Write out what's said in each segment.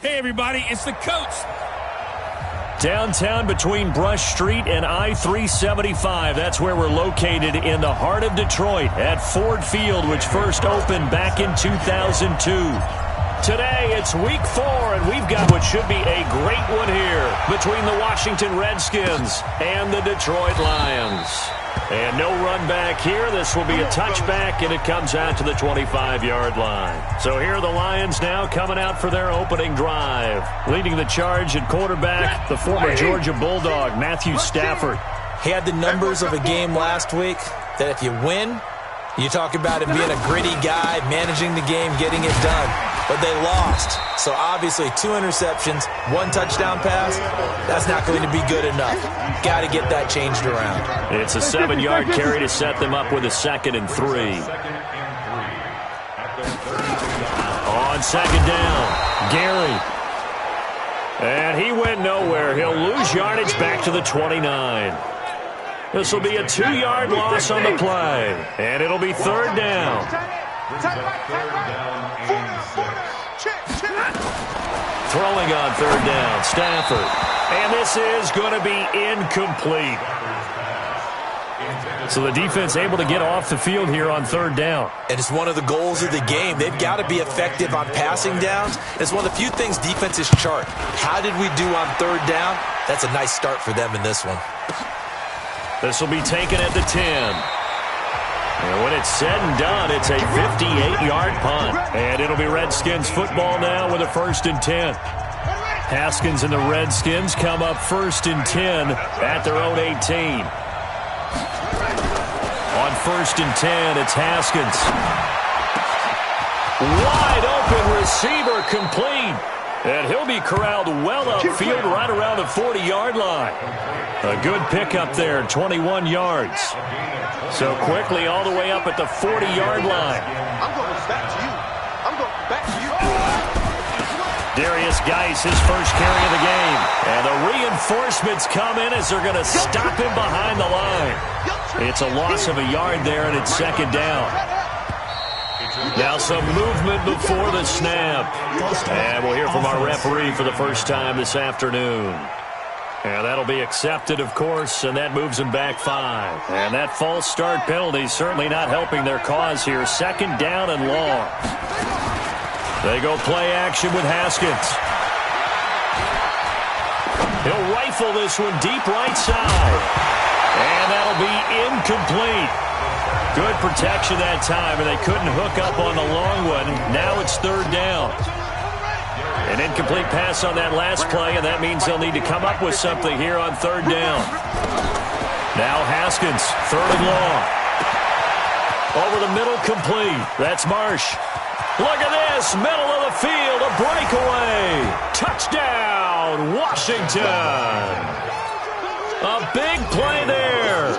Hey, everybody, it's the coach. Downtown between Brush Street and I-375. That's where we're located in the heart of Detroit at Ford Field, which first opened back in 2002. Today, it's week 4, and we've got what should be a great one here between the Washington Redskins and the Detroit Lions. And no run back here. This will be a touchback, and it comes out to the 25-yard line. So here are the Lions now coming out for their opening drive. Leading the charge at quarterback, the former Georgia Bulldog, Matthew Stafford. He had the numbers of a game last week that if you win, you talk about him being a gritty guy, managing the game, getting it done. But they lost. So obviously 2 interceptions, 1 touchdown pass, that's not going to be good enough. Got to get that changed around. It's a 7-yard carry to set them up with a 2nd and 3. On 2nd down, Gary. And he went nowhere. He'll lose yardage back to the 29. This will be a 2-yard loss on the play. And it'll be 3rd down. Throwing on 3rd down, Stafford. And this is going to be incomplete. So the defense able to get off the field here on 3rd down. And it's one of the goals of the game. They've got to be effective on passing downs. It's one of the few things defenses chart. How did we do on 3rd down? That's a nice start for them in this one. This will be taken at the 10. And when it's said and done, it's a 58-yard punt. And it'll be Redskins football now with a 1st and 10. Haskins and the Redskins come up 1st and 10 at their own 18. On 1st and 10, it's Haskins. Wide open receiver complete. And he'll be corralled well upfield right around the 40-yard line. A good pickup there, 21 yards. So quickly all the way up at the 40-yard line. I'm going back to you. I'm going back to you. Darius Geis, his first carry of the game. And the reinforcements come in as they're going to stop him behind the line. It's a loss of a yard there, and it's 2nd down. Now some movement before the snap. And we'll hear from our referee for the first time this afternoon. And that'll be accepted, of course, and that moves them back 5. And that false start penalty certainly not helping their cause here. 2nd down and long. They go play action with Haskins. He'll rifle this one deep right side. And that'll be incomplete. Good protection that time, and they couldn't hook up on the long one. Now it's 3rd down. An incomplete pass on that last play, and that means they'll need to come up with something here on 3rd down. Now Haskins, 3rd and long. Over the middle, complete. That's Marsh. Look at this, middle of the field, a breakaway. Touchdown, Washington. A big play there.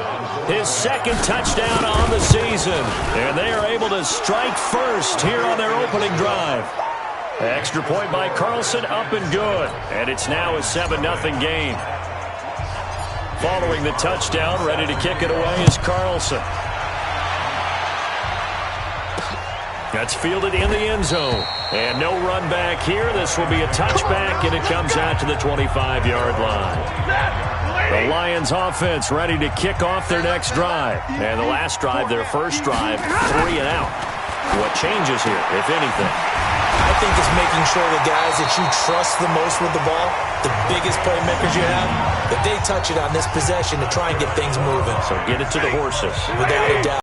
His 2nd touchdown on the season. And they are able to strike first here on their opening drive. Extra point by Carlson, up and good. And it's now a 7-0 game. Following the touchdown, ready to kick it away is Carlson. That's fielded in the end zone. And no run back here. This will be a touchback, and it comes out to the 25-yard line. The Lions offense ready to kick off their next drive. And the last drive, their first drive, 3 and out. What changes here, if anything? I think it's making sure the guys that you trust the most with the ball, the biggest playmakers you have, that they touch it on this possession to try and get things moving. So get it to the horses. Without a doubt.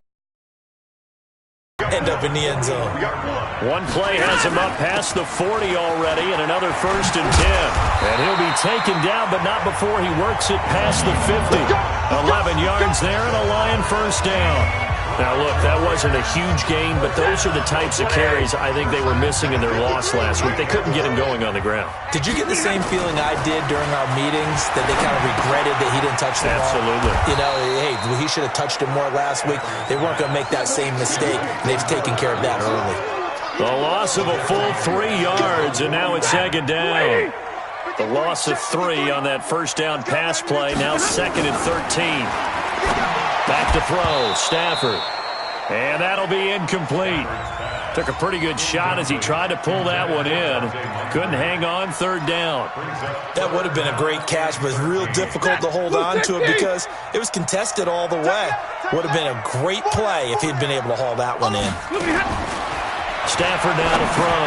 End up in the end zone. One play has him up past the 40 already, and another 1st and 10. And he'll be taken down, but not before he works it past the 50. 11 yards there, and a Lion 1st down. Now, look, that wasn't a huge gain, but those are the types of carries I think they were missing in their loss last week. They couldn't get him going on the ground. Did you get the same feeling I did during our meetings, that they kind of regretted that he didn't touch the ball? Absolutely. You know, hey, he should have touched it more last week. They weren't going to make that same mistake, and they've taken care of that early. The loss of a full 3 yards, and now it's 2nd down. The loss of 3 on that 1st down pass play, now 2nd and 13. Back to throw, Stafford. And that'll be incomplete. Took a pretty good shot as he tried to pull that one in. Couldn't hang on, third down. That would have been a great catch, but it's real difficult to hold on to it because it was contested all the way. Would have been a great play if he'd been able to haul that one in. Stafford now to throw.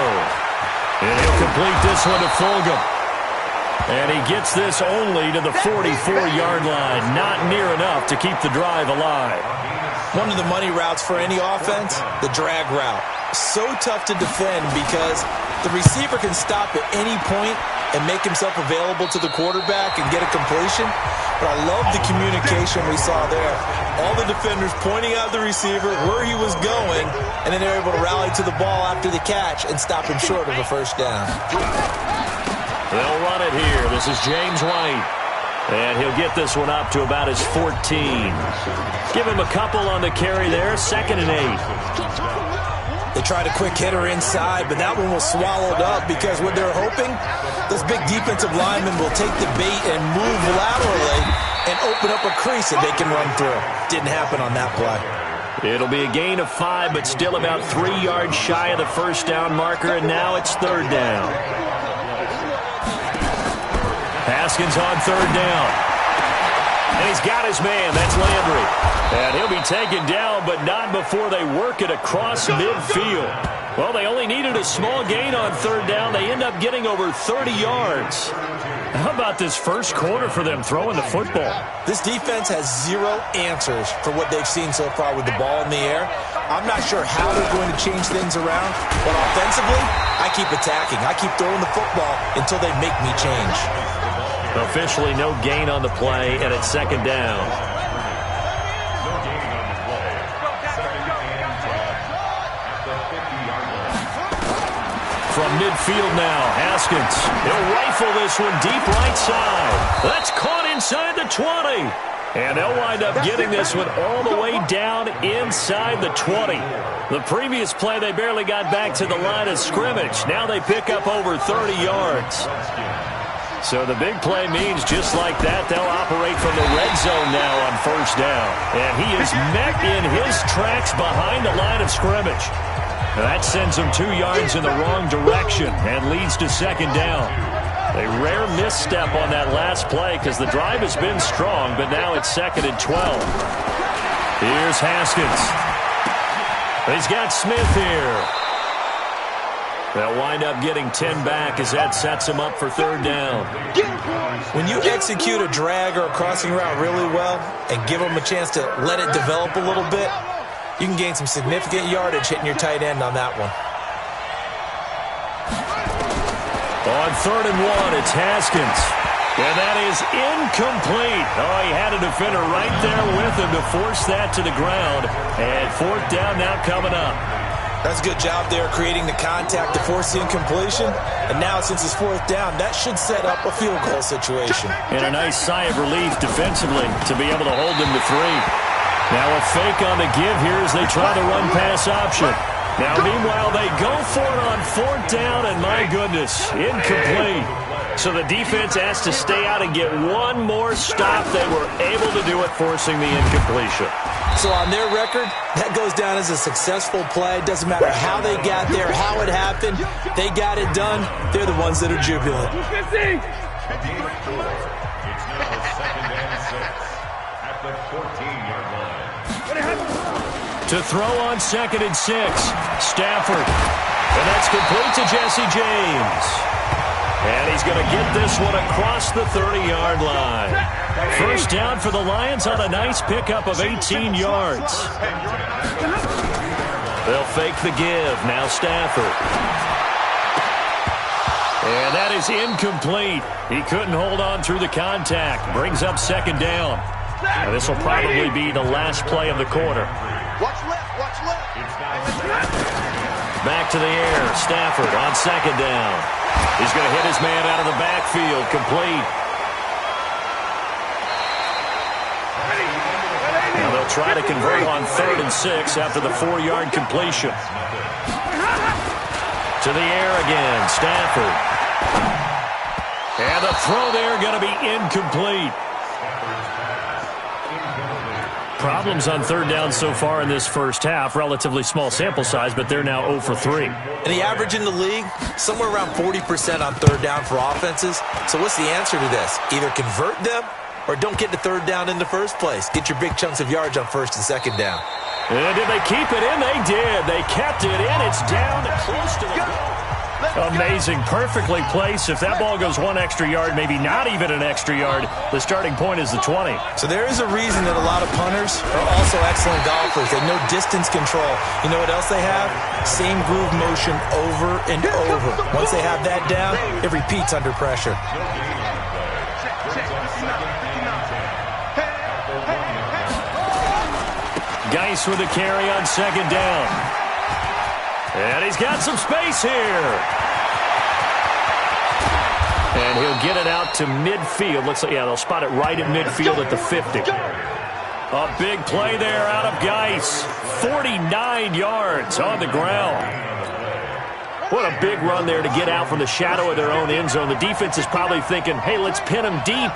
And he'll complete this one to Fulgham. And he gets this only to the 44-yard line. Not near enough to keep the drive alive. One of the money routes for any offense, the drag route. So tough to defend because the receiver can stop at any point and make himself available to the quarterback and get a completion. But I love the communication we saw there. All the defenders pointing out the receiver, where he was going, and then they're able to rally to the ball after the catch and stop him short of a first down. They'll run it here. This is James White. And he'll get this one up to about his 14. Give him a couple on the carry there. 2nd and 8. They tried a quick hitter inside, but that one was swallowed up because what they're hoping, this big defensive lineman will take the bait and move laterally and open up a crease that they can run through. Didn't happen on that play. It'll be a gain of 5, but still about 3 yards shy of the first down marker, and now it's third down. Haskins on third down. And he's got his man. That's Landry. And he'll be taken down, but not before they work it across midfield. Well, they only needed a small gain on third down. They end up getting over 30 yards. How about this first quarter for them throwing the football? This defense has zero answers for what they've seen so far with the ball in the air. I'm not sure how they're going to change things around, but offensively, I keep attacking. I keep throwing the football until they make me change. Officially no gain on the play, and it's second down. From midfield now, Haskins. He'll rifle this one deep right side. That's caught inside the 20. And they'll wind up getting this one all the way down inside the 20. The previous play, they barely got back to the line of scrimmage. Now they pick up over 30 yards. So the big play means just like that, they'll operate from the red zone now on first down. And he is met in his tracks behind the line of scrimmage. That sends him 2 yards in the wrong direction and leads to second down. A rare misstep on that last play because the drive has been strong, but now it's 2nd and 12. Here's Haskins. He's got Smith here. They'll wind up getting 10 back as that sets him up for third down. When you execute a drag or a crossing route really well and give them a chance to let it develop a little bit, you can gain some significant yardage hitting your tight end on that one. On 3rd and 1, it's Haskins. And that is incomplete. Oh, he had a defender right there with him to force that to the ground. And 4th down now coming up. That's a good job there creating the contact to force the incompletion. And now since it's 4th down, that should set up a field goal situation. And a nice sigh of relief defensively to be able to hold them to 3. Now a fake on the give here as they try the run-pass option. Now, meanwhile, they go for it on 4th down, and my goodness, incomplete. So the defense has to stay out and get one more stop. They were able to do it, forcing the incompletion. So on their record, that goes down as a successful play. Doesn't matter how they got there, how it happened. They got it done. They're the ones that are jubilant. It's now 2nd and 6 at the 14-yard line. To throw on 2nd and 6, Stafford. And that's complete to Jesse James. And he's going to get this one across the 30-yard line. First down for the Lions on a nice pickup of 18 yards. They'll fake the give. Now Stafford. And that is incomplete. He couldn't hold on through the contact. Brings up 2nd down. Now this will probably be the last play of the quarter. Watch left, watch left. Back to the air. Stafford on 2nd down. He's going to hit his man out of the backfield. Complete. Now they'll try to convert on 3rd and 6 after the 4-yard completion. To the air again. Stafford. And the throw there going to be incomplete. Problems on third down so far in this first half. Relatively small sample size, but they're now 0 for 3. And the average in the league, somewhere around 40% on third down for offenses. So what's the answer to this? Either convert them or don't get to third down in the first place. Get your big chunks of yards on first and second down. And did they keep it in? They did. They kept it in. It's down close to the goal. Amazing. Perfectly placed. If that ball goes 1 extra yard, maybe not even an extra yard, the starting point is the 20. So there is a reason that a lot of punters are also excellent golfers. They know distance control. You know what else they have? Same groove motion over and over. Once they have that down, it repeats under pressure. Geis with a carry on second down. And he's got some space here. And he'll get it out to midfield. Looks like, yeah, they'll spot it right at midfield at the 50. A big play there out of Geis. 49 yards on the ground. What a big run there to get out from the shadow of their own end zone. The defense is probably thinking, hey, let's pin them deep.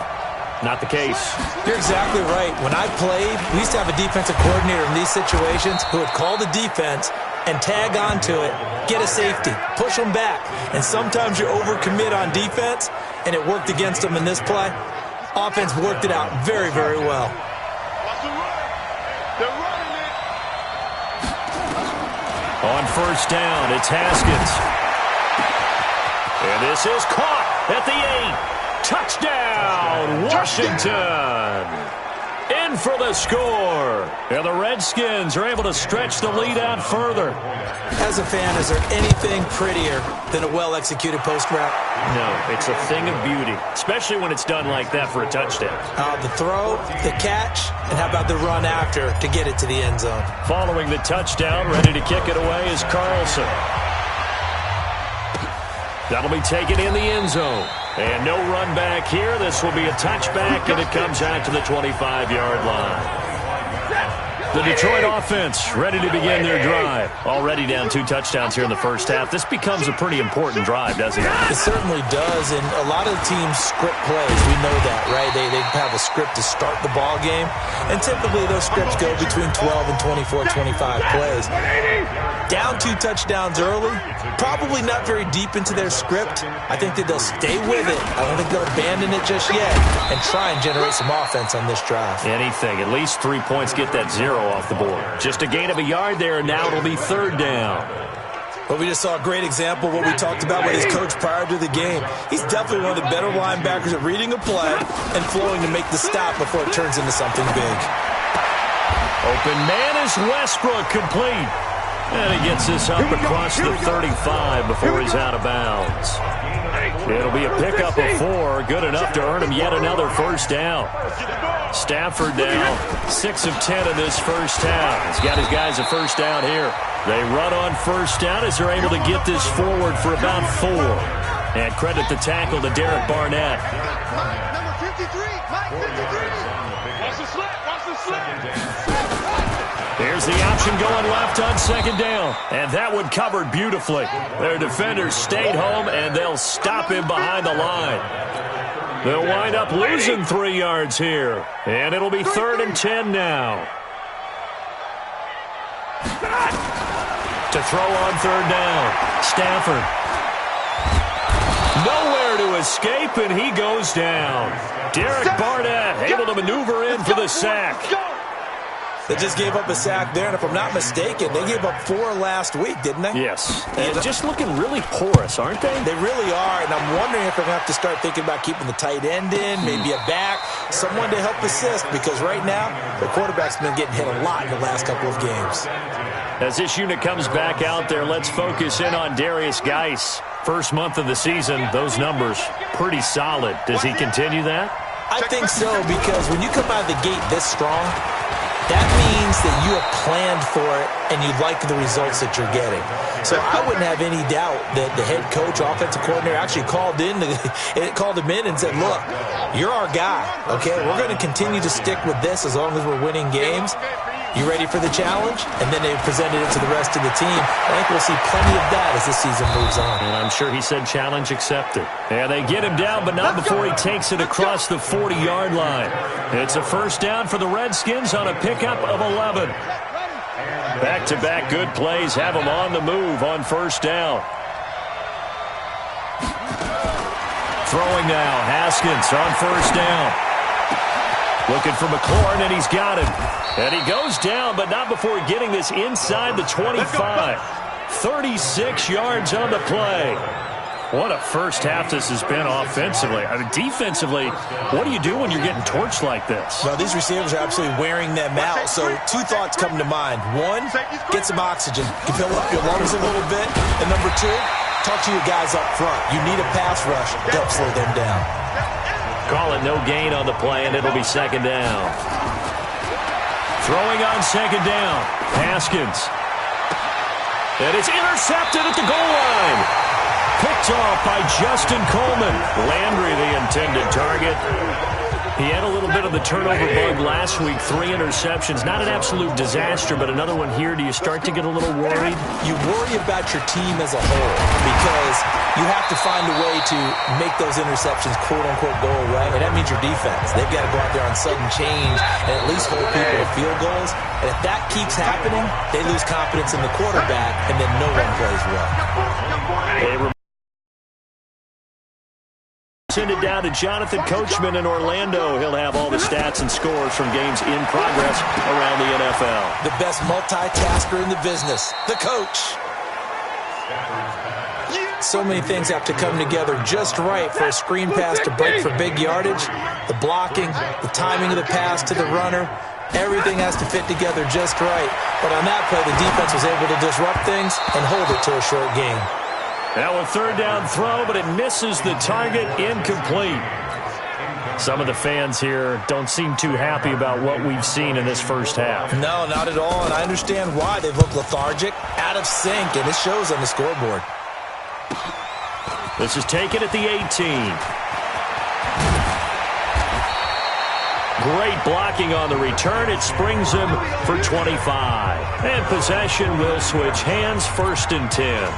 Not the case. You're exactly right. When I played, we used to have a defensive coordinator in these situations who would call the defense and tag onto it, get a safety, push them back. And sometimes you overcommit on defense, and it worked against them in this play. Offense worked it out very, very well. On first down, it's Haskins. And this is caught at the 8. Touchdown, Washington! In for the score. And the Redskins are able to stretch the lead out further. As a fan, is there anything prettier than a well-executed post route? No, it's a thing of beauty, especially when it's done like that for a touchdown. The throw, the catch, and how about the run after to get it to the end zone? Following the touchdown, ready to kick it away is Carlson. That'll be taken in the end zone. And no run back here. This will be a touchback, and it comes out to the 25-yard line. The Detroit offense ready to begin their drive. Already down 2 touchdowns here in the first half. This becomes a pretty important drive, doesn't it? It certainly does, and a lot of teams script plays. We know that, right? They have a script to start the ball game, and typically those scripts go between 12 and 24, 25 plays. Down 2 touchdowns early, probably not very deep into their script. I think that they'll stay with it. I don't think they'll abandon it just yet and try and generate some offense on this drive. Anything. At least 3 points, get that 0 off the board. Just a gain of a yard there, and now it'll be third down. But we just saw a great example of what we talked about with his coach prior to the game. He's definitely one of the better linebackers at reading a play and flowing to make the stop before it turns into something big. Open man is Westbrook, complete. And he gets this up across the 35 before he's out of bounds. It'll be a pickup of 4, good enough to earn him yet another first down. Stafford now 6 of 10 in this first half. He's got his guys a first down here. They run on first down as they're able to get this forward for about 4. And credit the tackle to Derek Barnett. Number 53, Mike 53. Watch the slip, watch the slip. Here's the option going left on second down. And that one covered beautifully. Their defenders stayed home, and they'll stop him behind the line. They'll wind up losing 3 yards here. And it'll be 3rd and 10 now. To throw on third down. Stafford. Nowhere to escape, and he goes down. Derek Barnett able to maneuver in for the sack. They just gave up a sack there, and if I'm not mistaken, they gave up 4 last week, didn't they? Yes. And just looking really porous, aren't they? They really are, and I'm wondering if they're going to have to start thinking about keeping the tight end in, maybe a back, someone to help assist, because right now, the quarterback's been getting hit a lot in the last couple of games. As this unit comes back out there, let's focus in on Darius Geis. First month of the season, those numbers pretty solid. Does he continue that? I think so, because when you come out of the gate this strong, that means that you have planned for it and you like the results that you're getting. So I wouldn't have any doubt that the head coach, offensive coordinator actually called him in and said, look, you're our guy, okay? We're going to continue to stick with this as long as we're winning games. You ready for the challenge? And then they presented it to the rest of the team. I think we'll see plenty of that as the season moves on. And I'm sure he said challenge accepted. And they get him down, but not before he takes it across the 40-yard line. It's a first down for the Redskins on a pickup of 11. Back-to-back good plays have him on the move on first down. Throwing now, Haskins on first down. Looking for McLaurin, and he's got him. And he goes down, but not before getting this inside the 25. 36 yards on the play. What a first half this has been offensively. I mean, defensively, what do you do when you're getting torched like this? Well, these receivers are absolutely wearing them out. So two thoughts come to mind. One, get some oxygen. You fill up your lungs a little bit. And number two, talk to your guys up front. You need a pass rush to help slow them down. Call it no gain on the play, and it'll be second down. Throwing on second down, Haskins. And it's intercepted at the goal line. Picked off by Justin Coleman. Landry, the intended target. He had a little bit of the turnover bug last week. 3 interceptions. Not an absolute disaster, but another one here. Do you start to get a little worried? You worry about your team as a whole because you have to find a way to make those interceptions, quote-unquote, go away. And that means your defense. They've got to go out there on sudden change and at least hold people to field goals. And if that keeps happening, they lose confidence in the quarterback, and then no one plays well. Send it down to Jonathan Coachman in Orlando. He'll have all the stats and scores from games in progress around the NFL. The best multitasker in the business, the coach. So many things have to come together just right for a screen pass to break for big yardage. The blocking, the timing of the pass to the runner, everything has to fit together just right. But on that play, the defense was able to disrupt things and hold it to a short gain. Now a third down throw, but it misses the target, incomplete. Some of the fans here don't seem too happy about what we've seen in this first half. No, not at all, and I understand why. They look lethargic, out of sync, and it shows on the scoreboard. This is taken at the 18. Great blocking on the return. It springs him for 25. And possession will switch hands, 1st and 10.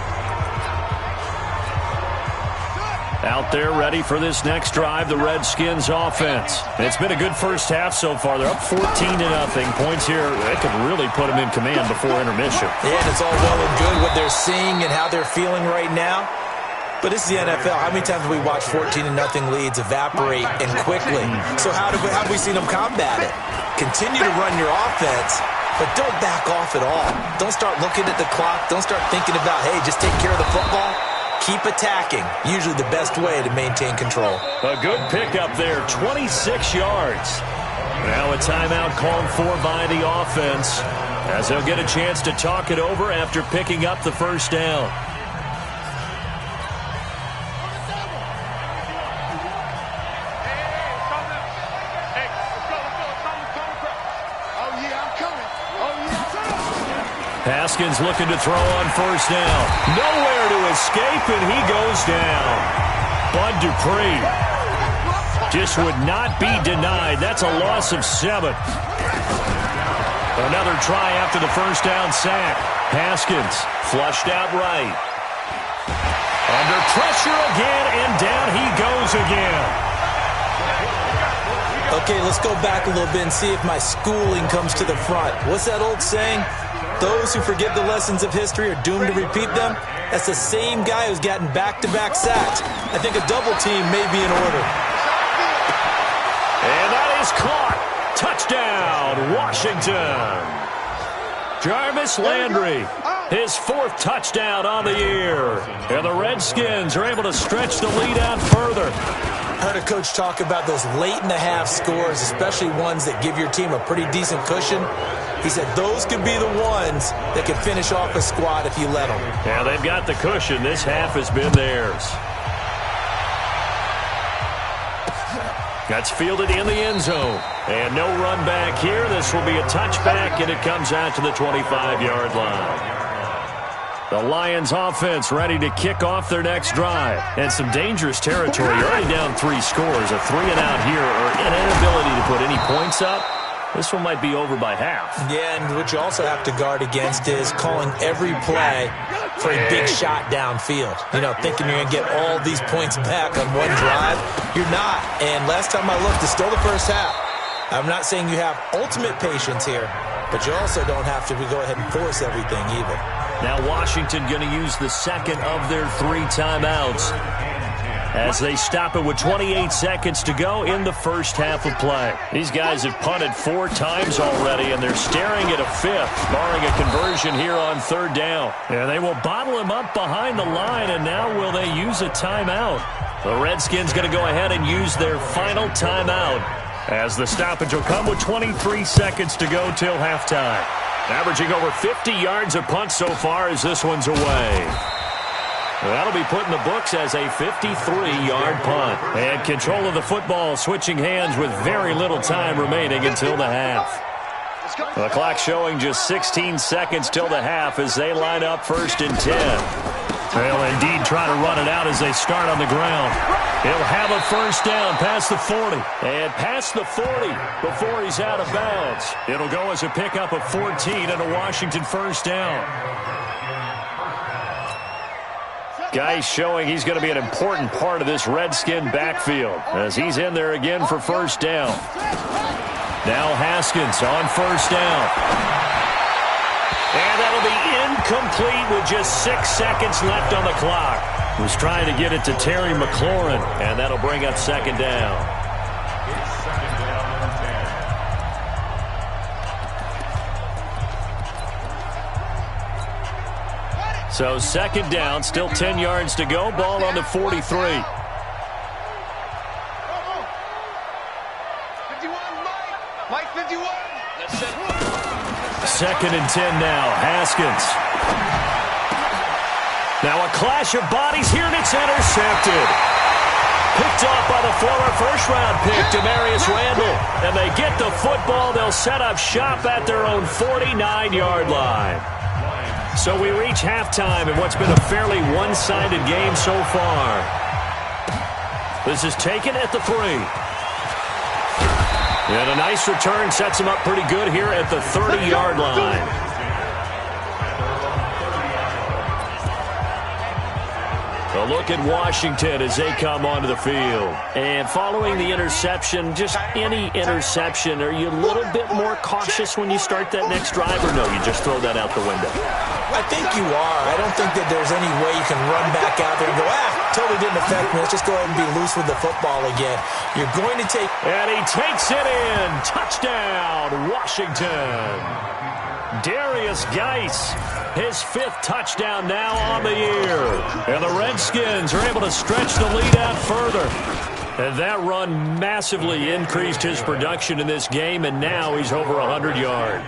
Out there ready for this next drive, the Redskins offense. And it's been a good first half so far. They're up 14-0. Points here, they could really put them in command before intermission. Yeah, and it's all well and good what they're seeing and how they're feeling right now. But this is the NFL. How many times have we watched 14-0 leads evaporate and quickly? So how have we seen them combat it? Continue to run your offense, but don't back off at all. Don't start looking at the clock. Don't start thinking about, hey, just take care of the football. Keep attacking. Usually the best way to maintain control. A good pickup there, 26 yards. Now a timeout called for by the offense as they'll get a chance to talk it over after picking up the first down. Haskins looking to throw on first down. Nowhere to escape, and he goes down. Bud Dupree just would not be denied. That's a loss of 7. Another try after the first down sack. Haskins flushed out right. Under pressure again, and down he goes again. Okay, let's go back a little bit and see if my schooling comes to the front. What's that old saying? Those who forget the lessons of history are doomed to repeat them. That's the same guy who's gotten back-to-back sacks. I think a double team may be in order. And that is caught. Touchdown, Washington. Jarvis Landry, his 4th touchdown on the year. And the Redskins are able to stretch the lead out further. Heard a coach talk about those late-in-the-half scores, especially ones that give your team a pretty decent cushion. He said those could be the ones that can finish off a squad if you let them. Yeah, they've got the cushion. This half has been theirs. That's fielded in the end zone. And no run back here. This will be a touchback, and it comes out to the 25-yard line. The Lions offense ready to kick off their next drive. And some dangerous territory. You're already down 3 scores. A 3-and-out here or an inability to put any points up. This one might be over by half. Yeah, and what you also have to guard against is calling every play for a big shot downfield. You know, thinking you're going to get all these points back on one drive. You're not. And last time I looked, it's still the first half. I'm not saying you have ultimate patience here, but you also don't have to go ahead and force everything either. Now Washington going to use the second of their 3 timeouts as they stop it with 28 seconds to go in the first half of play. These guys have punted 4 times already, and they're staring at a 5th, barring a conversion here on 3rd down. And they will bottle him up behind the line, and now will they use a timeout? The Redskins going to go ahead and use their final timeout as the stoppage will come with 23 seconds to go till halftime. Averaging over 50 yards a punt so far as this one's away. That'll be put in the books as a 53-yard punt. And control of the football switching hands with very little time remaining until the half. The clock showing just 16 seconds till the half as they line up 1st and 10. They'll indeed try to run it out as they start on the ground. He'll have a 1st down past the 40. And past the 40 before he's out of bounds. It'll go as a pickup of 14 and a Washington 1st down. Guy showing he's going to be an important part of this Redskin backfield as he's in there again for 1st down. Now Haskins on 1st down. And that'll be incomplete with just 6 seconds left on the clock. Was trying to get it to Terry McLaurin, and that'll bring up 2nd down. It's 2nd down and 10. So 2nd down, still 10 yards to go. Ball on the 43. 51, Mike 51. 2nd and 10 now. Haskins. Now a clash of bodies here, and it's intercepted. Picked off by the former first-round pick, Demarius Randall. And they get the football. They'll set up shop at their own 49-yard line. So we reach halftime in what's been a fairly one-sided game so far. This is taken at the 3. And a nice return sets him up pretty good here at the 30-yard line. A look at Washington as they come onto the field. And following the interception, just any interception, are you a little bit more cautious when you start that next drive, or no, you just throw that out the window? I think you are. I don't think that there's any way you can run back out there and go, totally didn't affect me. Let's just go ahead and be loose with the football again. You're going to take... And he takes it in. Touchdown, Washington. Darius Geis, his 5th touchdown now on the year. And the Redskins are able to stretch the lead out further. And that run massively increased his production in this game, and now he's over 100 yards.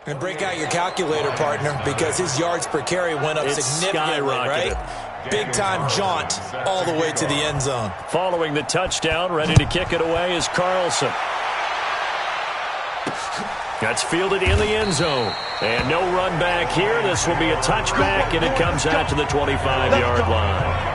And break out your calculator, partner, because his yards per carry went up significantly, right? Big-time jaunt all the way to the end zone. Following the touchdown, ready to kick it away is Carlson. That's fielded in the end zone. And no run back here. This will be a touchback, and it comes out to the 25-yard line.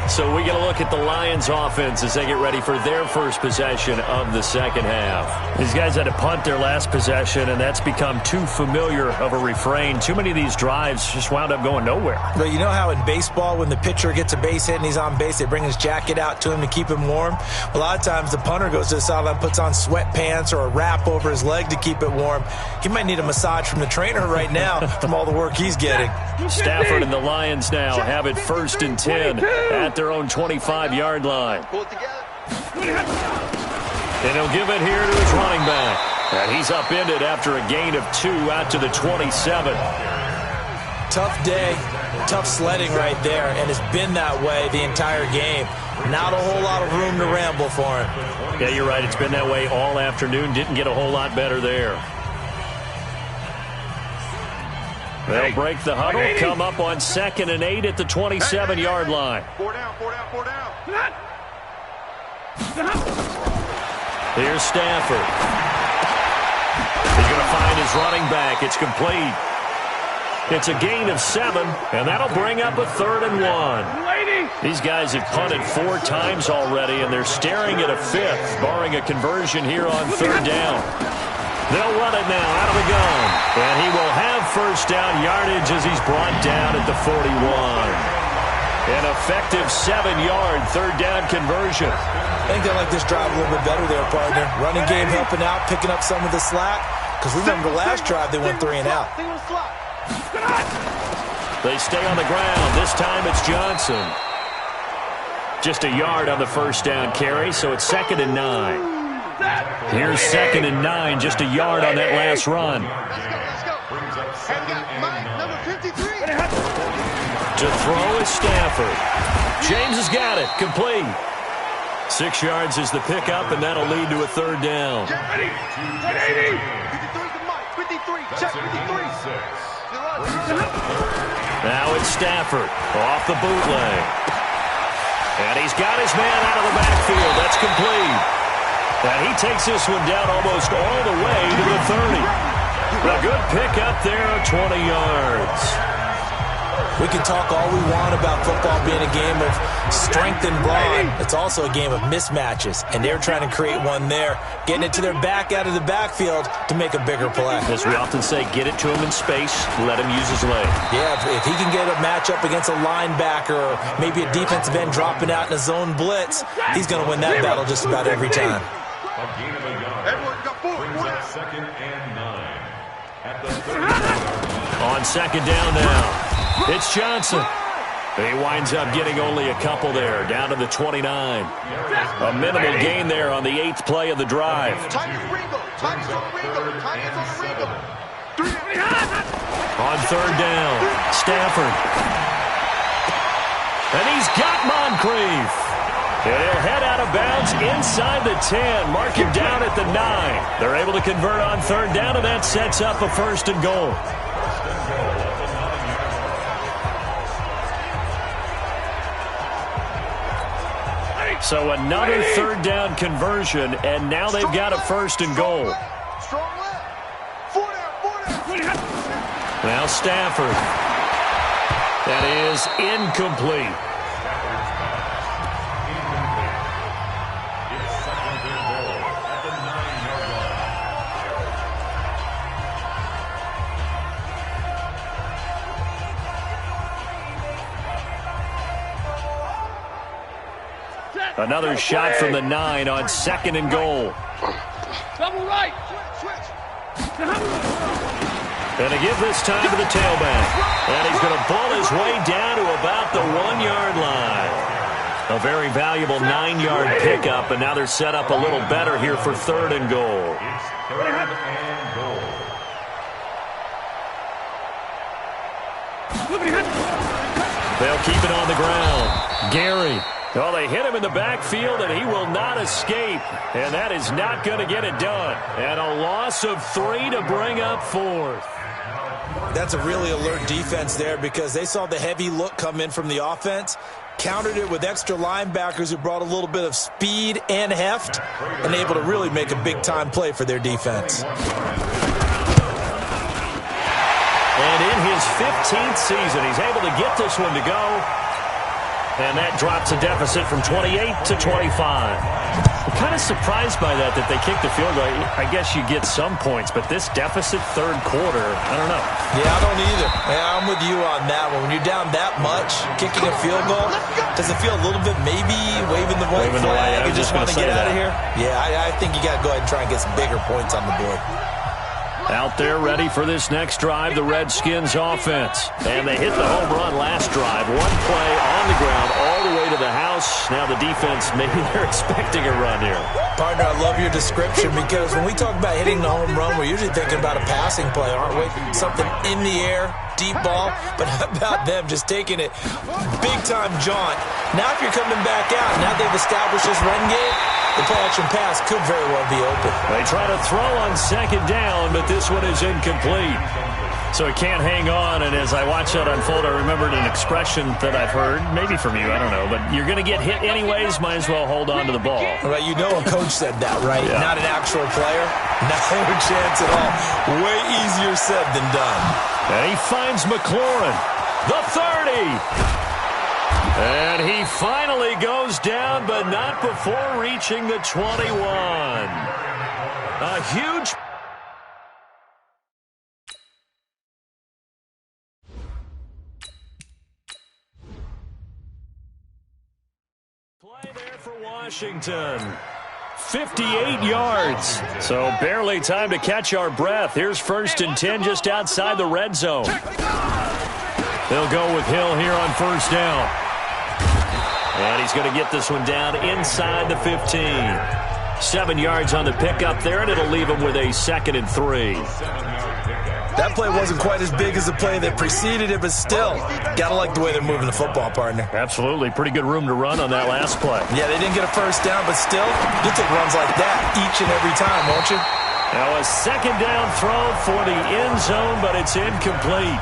So we get a look at the Lions offense as they get ready for their first possession of the second half. These guys had to punt their last possession, and that's become too familiar of a refrain. Too many of these drives just wound up going nowhere. But you know how in baseball, when the pitcher gets a base hit and he's on base, they bring his jacket out to him to keep him warm? A lot of times the punter goes to the sideline, puts on sweatpants or a wrap over his leg to keep it warm. He might need a massage from the trainer right now from all the work he's getting. Stafford and the Lions now have it 1st and 10 at their own 25-yard line. Pull it together. And he'll give it here to his running back. And he's upended after a gain of 2 out to the 27. Tough day, tough sledding right there, and it's been that way the entire game. Not a whole lot of room to ramble for him. Yeah, you're right. It's been that way all afternoon. Didn't get a whole lot better there. They'll break the huddle, come up on 2nd and 8 at the 27-yard line. 4 down, 4 down, 4 down. Here's Stafford. He's going to find his running back. It's complete. It's a gain of 7, and that'll bring up a 3rd and 1. These guys have punted 4 times already, and they're staring at a 5th, barring a conversion here on 3rd down. They'll run it now out of the gun, and he will have first down yardage as he's brought down at the 41. An effective 7-yard 3rd down conversion. I think they like this drive a little bit better there, partner. Running game helping out, picking up some of the slack. Because remember, the last drive they went 3 and out. They stay on the ground. This time it's Johnson. Just a yard on the first down carry, so it's 2nd and 9. Here's 2nd and 9, just a yard on that last run. Let's go. And got Mike, number 53. To throw is Stafford. James has got it, complete. 6 yards is the pickup, and that'll lead to a 3rd down. 53 to Mike, 53, check 53. Now it's Stafford off the bootleg. And he's got his man out of the backfield. That's complete. And he takes this one down almost all the way to the 30. A good pickup there of 20 yards. We can talk all we want about football being a game of strength and brawn. It's also a game of mismatches, and they're trying to create one there, getting it to their back out of the backfield to make a bigger play. As we often say, get it to him in space, let him use his leg. Yeah, if he can get a matchup against a linebacker or maybe a defensive end dropping out in a zone blitz, he's going to win that battle just about every time. Everyone got 4. Second and 9 at the 30. On 2nd down now. It's Johnson. He winds up getting only a couple there, down to the 29. A minimal gain there on the 8th play of the drive. Time is Ringo. Time is on Ringo. Time is on Ringo. On 3rd down, Stafford. And he's got Moncrief. And he'll head out of bounds inside the 10. Mark him down at the 9. They're able to convert on 3rd down, and that sets up a 1st and goal. So another 3rd down conversion, and now they've got a 1st and goal. Strong left. 4 down. Now Stafford. That is incomplete. Another shot from the 9 on 2nd and goal. Double right. Switch. And to give this time to the tailback. And he's going to pull his way down to about the 1-yard line. A very valuable 9-yard pickup, and now they're set up a little better here for 3rd and goal. They'll keep it on the ground. Gary. Well, they hit him in the backfield, and he will not escape. And that is not going to get it done. And a loss of 3 to bring up 4th. That's a really alert defense there because they saw the heavy look come in from the offense, countered it with extra linebackers who brought a little bit of speed and heft, and able to really make a big-time play for their defense. And in his 15th season, he's able to get this one to go. And that drops a deficit from 28 to 25. I'm kind of surprised by that they kicked the field goal. I guess you get some points, but this deficit 3rd quarter, I don't know. Yeah, I don't either. Yeah, I'm with you on that one. When you're down that much, kicking a field goal, does it feel a little bit maybe waving the white flag and just want to get out of here? Yeah, I think you got to go ahead and try and get some bigger points on the board. Out there ready for this next drive, the Redskins offense. And they hit the home run last drive. 1 play on the ground all the way to the house. Now the defense, maybe they're expecting a run here. Partner, I love your description because when we talk about hitting the home run, we're usually thinking about a passing play, aren't we? Something in the air, deep ball. But how about them just taking it big-time jaunt? Now if you're coming back out, now they've established this run game, the play-action pass could very well be open. They try to throw on second down, but this one is incomplete. So he can't hang on, and as I watch that unfold, I remembered an expression that I've heard, maybe from you, I don't know, but you're going to get hit anyways, might as well hold on to the ball. Right, you know a coach said that, right? Yeah. Not an actual player. No chance at all. Way easier said than done. And he finds McLaurin, the 30. And he finally goes down, but not before reaching the 21. A huge play there for Washington. 58 yards. So barely time to catch our breath. Here's 1st and 10 just outside the red zone. They'll go with Hill here on 1st down. And he's going to get this one down inside the 15. 7 yards on the pickup there, and it'll leave him with a 2nd and 3. That play wasn't quite as big as the play that preceded it, but still, gotta like the way they're moving the football, partner. Absolutely. Pretty good room to run on that last play. Yeah, they didn't get a 1st down, but still, you'll take runs like that each and every time, won't you? Now a 2nd down throw for the end zone, but it's incomplete.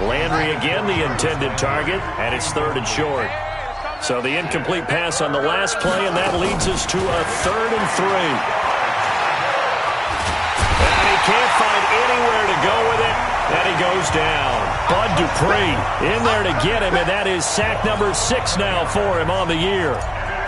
Landry again the intended target, and it's 3rd and short. So the incomplete pass on the last play, and that leads us to a 3rd and 3. And he can't find anywhere to go with it, and he goes down. Bud Dupree in there to get him, and that is sack number 6 now for him on the year.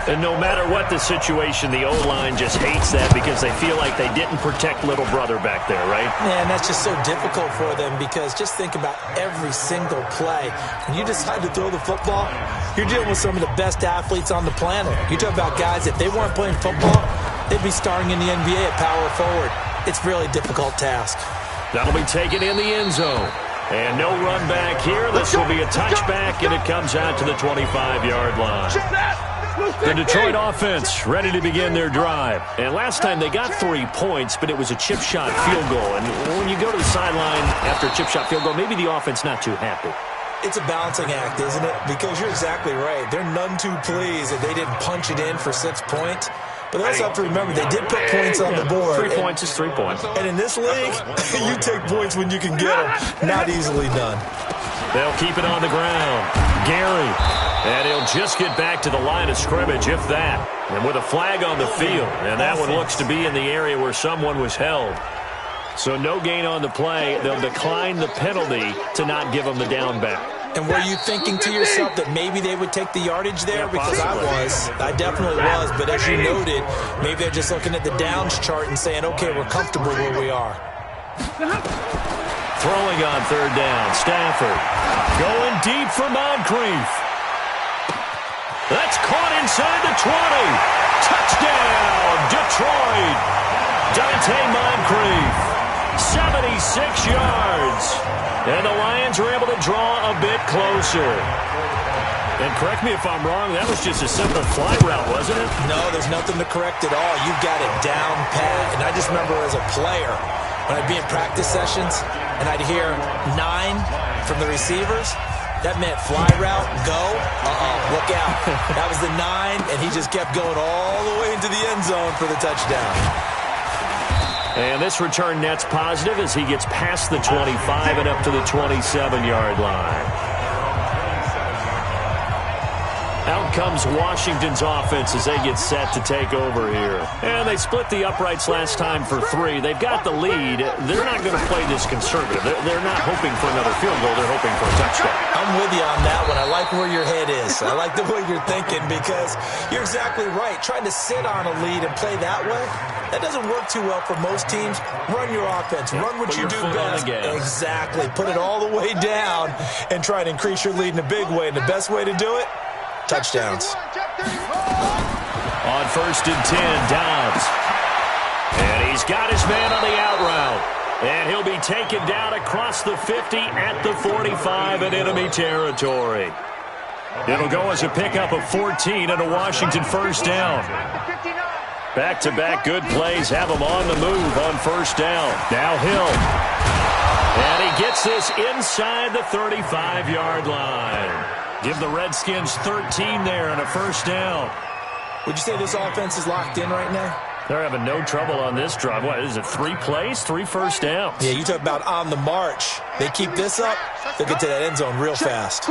And no matter what the situation, the O-line just hates that because they feel like they didn't protect little brother back there, right? Man, that's just so difficult for them because just think about every single play. When you decide to throw the football, you're dealing with some of the best athletes on the planet. You talk about guys, if they weren't playing football, they'd be starting in the NBA at power forward. It's a really difficult task. That'll be taken in the end zone. And no run back here. This will be a touchback, and it comes out to the 25-yard line. The Detroit offense ready to begin their drive. And last time they got 3 points, but it was a chip shot field goal. And when you go to the sideline after a chip shot field goal, maybe the offense not too happy. It's a balancing act, isn't it? Because you're exactly right. They're none too pleased that they didn't punch it in for 6 points. But they also have to remember they did put points on the board. 3 points is 3 points. And in this league, you take points when you can get them. Not easily done. They'll keep it on the ground. Gary. And he'll just get back to the line of scrimmage, if that. And with a flag on the field. And that one looks to be in the area where someone was held. So no gain on the play. They'll decline the penalty to not give them the down back. And were you thinking to yourself that maybe they would take the yardage there? Because I definitely was. But as you noted, maybe they're just looking at the downs chart and saying, okay, we're comfortable where we are. Throwing on 3rd down, Stafford. Going deep for Moncrief. That's caught inside the 20. Touchdown, Detroit. Dante Moncrief, 76 yards. And the Lions are able to draw a bit closer. And correct me if I'm wrong, that was just a simple fly route, wasn't it? No, there's nothing to correct at all. You got it down pat. And I just remember as a player, when I'd be in practice sessions, and I'd hear 9 from the receivers, that meant fly route, go, look out. That was the 9, and he just kept going all the way into the end zone for the touchdown. And this return net's positive as he gets past the 25 and up to the 27-yard line. Out comes Washington's offense as they get set to take over here. And they split the uprights last time for 3. They've got the lead. They're not going to play this conservative. They're not hoping for another field goal. They're hoping for a touchdown. I'm with you on that one. I like where your head is. I like the way you're thinking because you're exactly right. Trying to sit on a lead and play that way, that doesn't work too well for most teams. Run your offense. Run what you do best. Exactly. Put it all the way down and try to increase your lead in a big way. And the best way to do it, touchdowns. On 1st and 10, Downs. And he's got his man on the out route. And he'll be taken down across the 50 at the 45 in enemy territory. It'll go as a pickup of 14 and a Washington first down. Back-to-back good plays have him on the move on first down. Now Hill. And he gets this inside the 35-yard line. Give the Redskins 13 there and a first down. Would you say this offense is locked in right now? They're having no trouble on this drive. What is it, 3 plays, 3 first downs? Yeah, you talk about on the march. They keep this up, they'll get to that end zone real fast.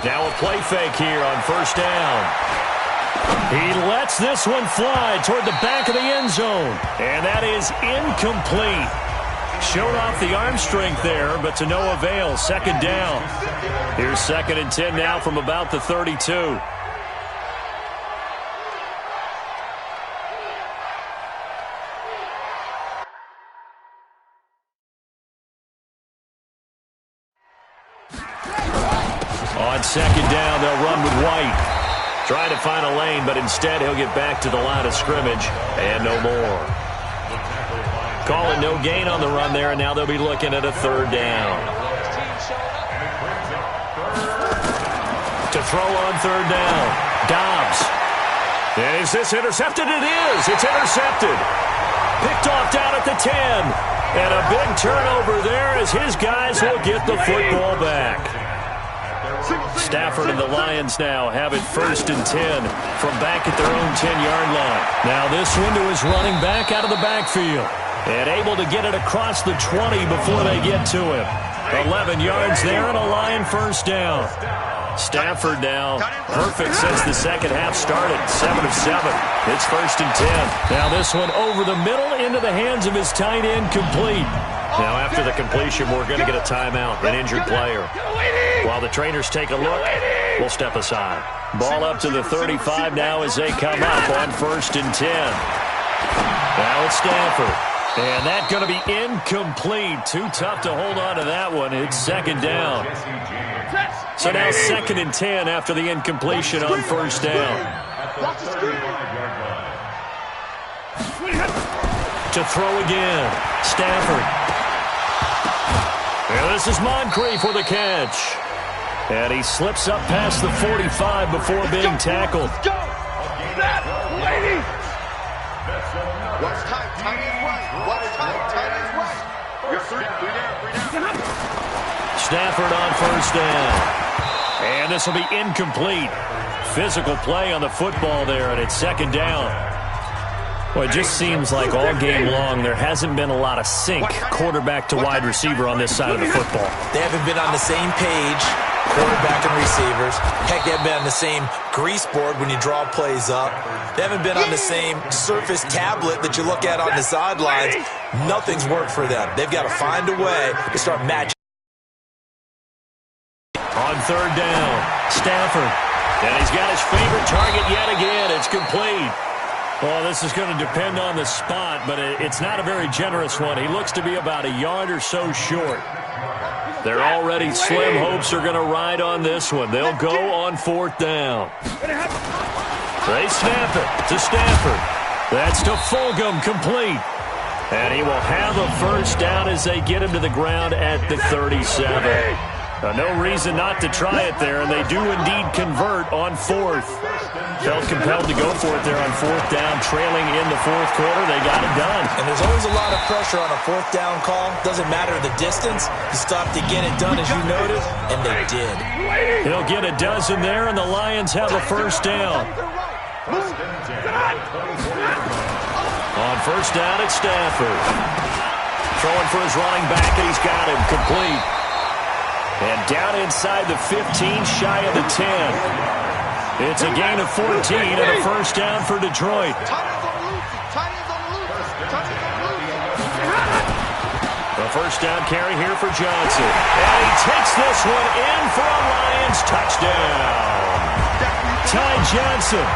Now a play fake here on first down. He lets this one fly toward the back of the end zone. And that is incomplete. Showed off the arm strength there, but to no avail. Second down. Here's 2nd and 10 now from about the 32. On second down, they'll run with White. Trying to find a lane, but instead he'll get back to the line of scrimmage and no more. Call it no gain on the run there, and now they'll be looking at a 3rd down. To throw on 3rd down, Dobbs. And is this intercepted? It is. It's intercepted. Picked off down at the 10. And a big turnover there as his guys will get the football back. Stafford and the Lions now have it 1st and 10 from back at their own 10-yard line. Now this one to his running back out of the backfield. And able to get it across the 20 before they get to him. 11 yards there and a Lion first down. Stafford now perfect since the second half started. 7 of 7. It's 1st and 10. Now this one over the middle into the hands of his tight end, complete. Now after the completion, we're going to get a timeout, an injured player. While the trainers take a look, we'll step aside. Ball up to the 35 now as they come up on 1st and 10. Now it's Stafford. And that's going to be incomplete. Too tough to hold on to that one. It's 2nd down. So now 2nd and 10 after the incompletion on 1st down. To throw again. Stafford. And this is Moncrief with a catch. And he slips up past the 45 before being tackled. Watch time. Time is right. Watch time. Time is right. You're 3 down. Stafford on 1st down. And this will be incomplete. Physical play on the football there, and it's 2nd down. Well, it just seems like all game long there hasn't been a lot of sync quarterback to wide receiver on this side of the football. They haven't been on the same page, quarterback and receivers. Heck, they haven't been on the same grease board when you draw plays up. They haven't been on the same surface tablet that you look at on the sidelines. Nothing's worked for them. They've got to find a way to start matching. On 3rd down, Stafford. And he's got his favorite target yet again. It's complete. Well, this is going to depend on the spot, but it's not a very generous one. He looks to be about a yard or so short. Their already slim hopes are going to ride on this one. They'll go on 4th down. They snap it to Stafford. That's to Fulgham, complete. And he will have a first down as they get him to the ground at the 37. No reason not to try it there, and they do indeed convert on 4th. Felt compelled to go for it there on 4th down, trailing in the 4th quarter. They got it done. And there's always a lot of pressure on a 4th down call. Doesn't matter the distance. You stop to get it done, as you noted, and they did. He'll get a dozen there, and the Lions have a first down. On 1st down, it's Stafford. Throwing for his running back, and he's got him complete. And down inside the 15, shy of the 10. It's a gain of 14 and a first down for Detroit. The first down carry here for Johnson. And he takes this one in for a Lions touchdown. Ty Johnson,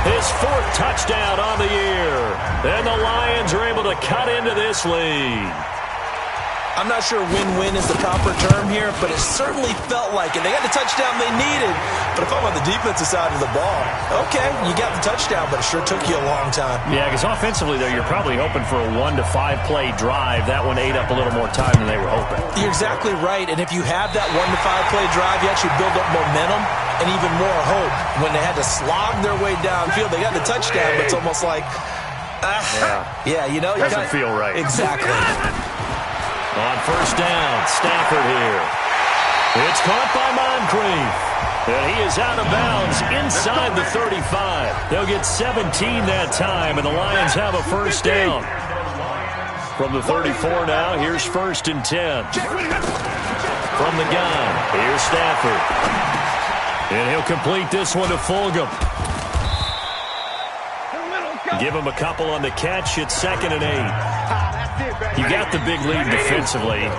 his 4th touchdown on the year. And the Lions are able to cut into this lead. I'm not sure win-win is the proper term here, but it certainly felt like it. They got the touchdown they needed, but if I'm on the defensive side of the ball, okay, you got the touchdown, but it sure took you a long time. Yeah, because offensively, though, you're probably hoping for a 1 to 5 play drive. That one ate up a little more time than they were hoping. You're exactly right, and if you have that 1 to 5 play drive, you actually build up momentum and even more hope. When they had to slog their way downfield, they got the touchdown, but it's almost like, yeah, you know. Doesn't feel right. Exactly. On first down, Stafford here. It's caught by Moncrief. And he is out of bounds inside the 35. They'll get 17 that time, and the Lions have a first down. From the 34 now, here's 1st and 10. From the gun, here's Stafford. And he'll complete this one to Fulgham. Give him a couple on the catch. It's 2nd and 8. You got the big lead defensively.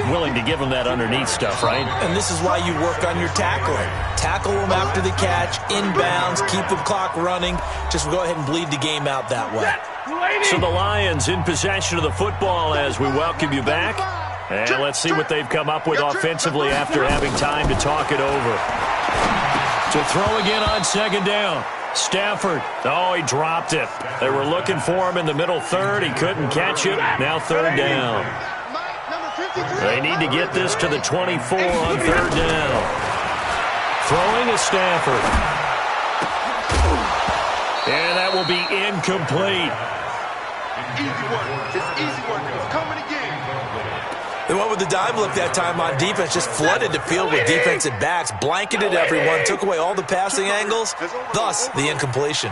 Willing to give him that underneath stuff, right? And this is why you work on your tackling. Tackle them after the catch, inbounds, keep the clock running. Just go ahead and bleed the game out that way. So the Lions in possession of the football as we welcome you back. And let's see what they've come up with offensively after having time to talk it over. To throw again on 2nd down. Stafford. Oh, he dropped it. They were looking for him in the middle third. He couldn't catch it. Now 3rd down. They need to get this to the 24 on 3rd down. Throwing is Stafford. And that will be incomplete. Easy work. It's easy work. It's coming again. They went with the dime look that time on defense, just flooded the field with defensive backs, blanketed everyone, took away all the passing angles, thus the incompletion.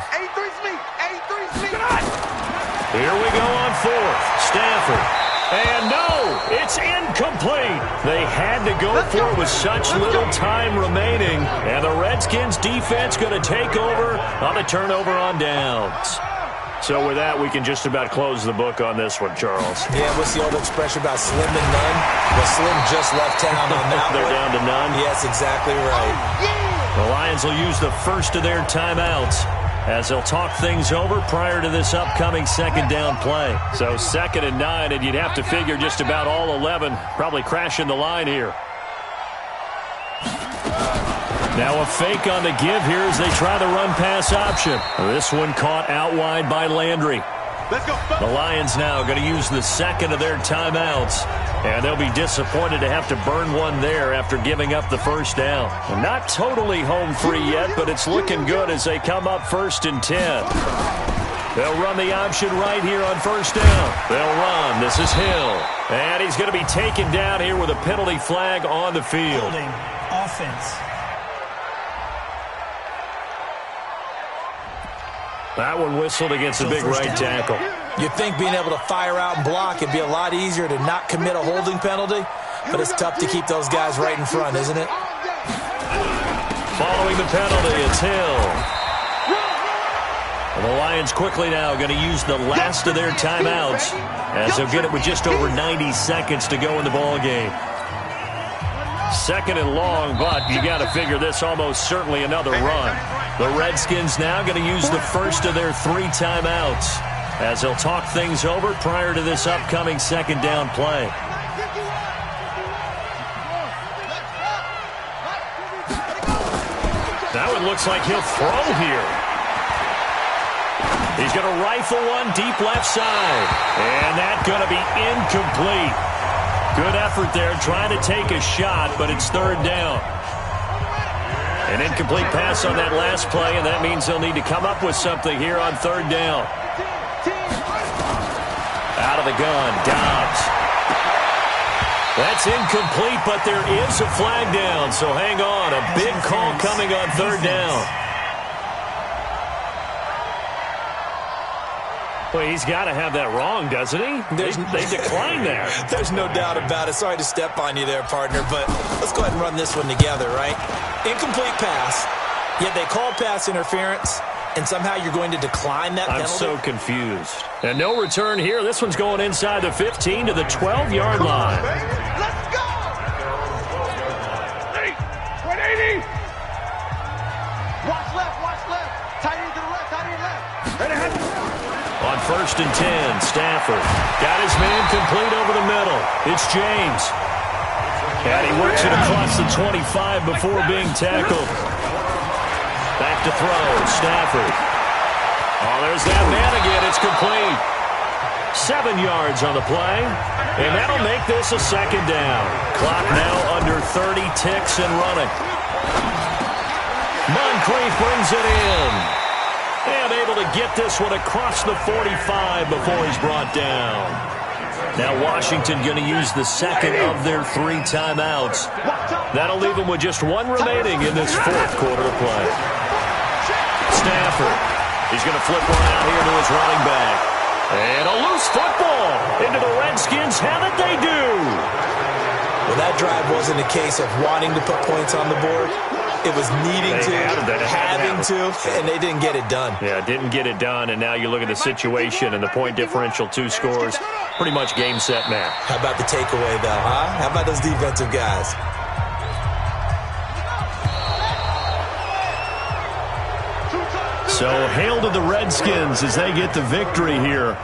Here we go on 4th. Stafford. And no, it's incomplete. They had to go for it with such little time remaining. And the Redskins defense going to take over on a turnover on downs. So with that, we can just about close the book on this one, Charles. Yeah, what's the old expression about slim and none? Well, Slim just left town on that They're one. down to none? Yes, exactly right. The Lions will use the first of their timeouts as they'll talk things over prior to this upcoming 2nd down play. So 2nd and 9, and you'd have to figure just about all 11 probably crashing the line here. Now a fake on the give here as they try the run-pass option. This one caught out wide by Landry. The Lions now going to use the 2nd of their timeouts, and they'll be disappointed to have to burn one there after giving up the 1st down. Not totally home free yet, but it's looking good as they come up 1st and 10. They'll run the option right here on 1st down. They'll run. This is Hill. And he's going to be taken down here with a penalty flag on the field. Holding offense. That one whistled against the big right tackle. You'd think being able to fire out and block it'd be a lot easier to not commit a holding penalty, but it's tough to keep those guys right in front, isn't it? Following the penalty, it's Hill. And the Lions quickly now going to use the last of their timeouts as they'll get it with just over 90 seconds to go in the ball game. 2nd and long, but you got to figure this almost certainly another run. The Redskins now going to use the first of their 3 timeouts as they'll talk things over prior to this upcoming 2nd down play. Now it looks like he'll throw here. He's going to rifle one deep left side, and that's going to be incomplete. Good effort there, trying to take a shot, but it's 3rd down. An incomplete pass on that last play, and that means they'll need to come up with something here on 3rd down. Out of the gun, Dobbs. That's incomplete, but there is a flag down, so hang on. A big call coming on 3rd down. Well, he's got to have that wrong, doesn't he? They declined there. There's no doubt about it. Sorry to step on you there, partner, but let's go ahead and run this one together, right? Incomplete pass, yet they call pass interference, and somehow you're going to decline that penalty? I'm so confused. And no return here. This one's going inside the 15 to the 12-yard line. Let's go! 180! Watch left. Tight end to the right, tight end left. On 1st and 10, Stafford got his man complete over the middle. It's James. And he works it across the 25 before being tackled. Back to throw. Stafford. Oh, there's that man again. It's complete. 7 yards on the play. And that'll make this a second down. Clock now under 30 ticks and running. Moncrief brings it in. And able to get this one across the 45 before he's brought down. Now Washington going to use the second of their 3 timeouts. That'll leave them with just 1 remaining in this 4th quarter of play. Stafford. He's going to flip one out here to his running back. And a loose football into the Redskins. Have it they do. Well, that drive wasn't a case of wanting to put points on the board. It was needing to, having to, and they didn't get it done. Yeah, didn't get it done, and now you look at the situation and the point differential, 2 scores, pretty much game, set, match. How about the takeaway, though, huh? How about those defensive guys? So, hail to the Redskins as they get the victory here.